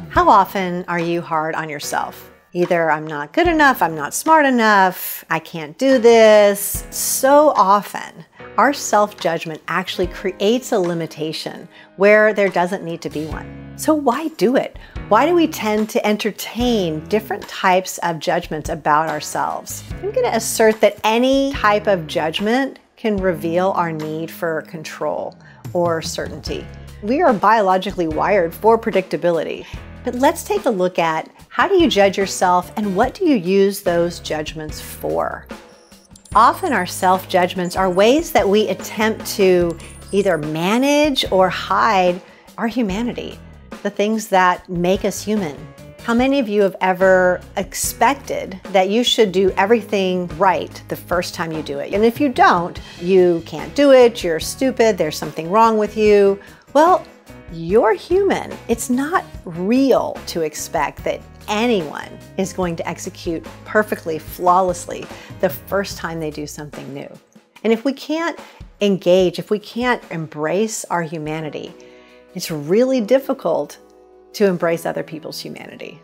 How often are you hard on yourself? Either I'm not good enough, I'm not smart enough, I can't do this. So often, our self-judgment actually creates a limitation where there doesn't need to be one. So why do it? Why do we tend to entertain different types of judgments about ourselves? I'm going to assert that any type of judgment can reveal our need for control or certainty. We are biologically wired for predictability. But let's take a look at how do you judge yourself and what do you use those judgments for? Often our self-judgments are ways that we attempt to either manage or hide our humanity, the things that make us human. How many of you have ever expected that you should do everything right the first time you do it? And if you don't, you can't do it, you're stupid, there's something wrong with you. Well, you're human. It's not real to expect that anyone is going to execute perfectly, flawlessly the first time they do something new. And if we can't engage, if we can't embrace our humanity, it's really difficult to embrace other people's humanity.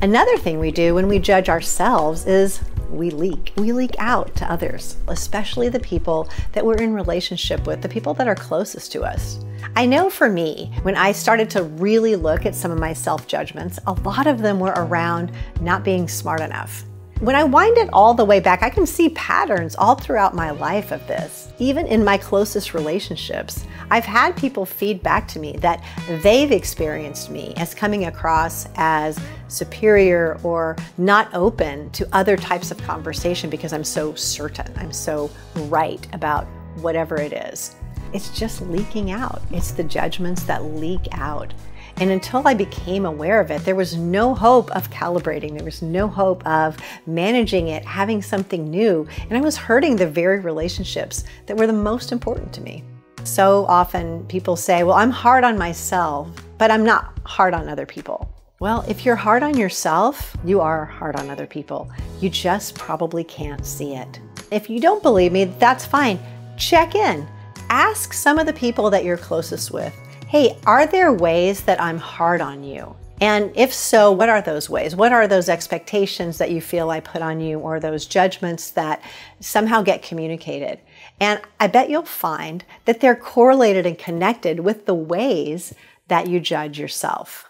Another thing we do when we judge ourselves is we leak. We leak out to others, especially the people that we're in relationship with, the people that are closest to us. I know for me, when I started to really look at some of my self-judgments, a lot of them were around not being smart enough. When I wind it all the way back, I can see patterns all throughout my life of this. Even in my closest relationships, I've had people feed back to me that they've experienced me as coming across as superior or not open to other types of conversation because I'm so certain, I'm so right about whatever it is. It's just leaking out. It's the judgments that leak out. And until I became aware of it, there was no hope of calibrating. There was no hope of managing it, having something new. And I was hurting the very relationships that were the most important to me. So often people say, well, I'm hard on myself, but I'm not hard on other people. Well, if you're hard on yourself, you are hard on other people. You just probably can't see it. If you don't believe me, that's fine. Check in. Ask some of the people that you're closest with, hey, are there ways that I'm hard on you? And if so, what are those ways? What are those expectations that you feel I put on you, or those judgments that somehow get communicated? And I bet you'll find that they're correlated and connected with the ways that you judge yourself.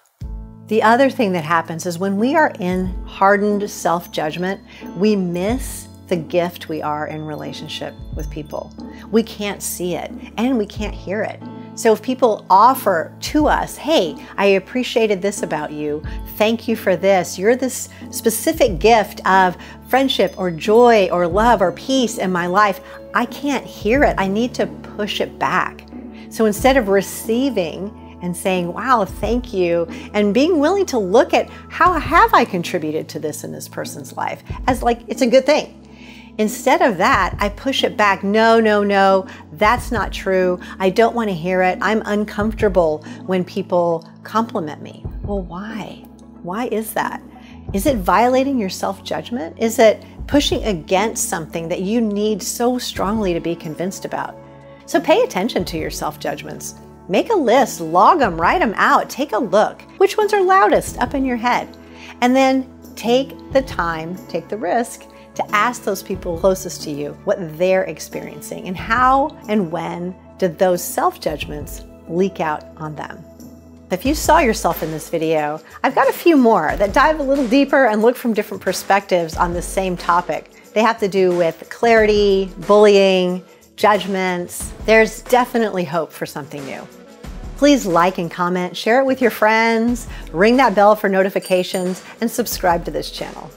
The other thing that happens is when we are in hardened self-judgment, we miss the gift we are in relationship with people. We can't see it and we can't hear it. So if people offer to us, hey, I appreciated this about you, thank you for this, you're this specific gift of friendship or joy or love or peace in my life, I can't hear it. I need to push it back. So instead of receiving and saying, wow, thank you, and being willing to look at how have I contributed to this in this person's life as like it's a good thing. Instead of that, I push it back. No, that's not true. I don't want to hear it. I'm uncomfortable when people compliment me. Well, why? Why is that? Is it violating your self-judgment? Is it pushing against something that you need so strongly to be convinced about? So pay attention to your self-judgments. Make a list, log them, write them out, take a look. Which ones are loudest up in your head? And then take the time, take the risk to ask those people closest to you what they're experiencing and how and when did those self-judgments leak out on them. If you saw yourself in this video, I've got a few more that dive a little deeper and look from different perspectives on the same topic. They have to do with clarity, bullying, judgments. There's definitely hope for something new. Please like and comment, share it with your friends, ring that bell for notifications, and subscribe to this channel.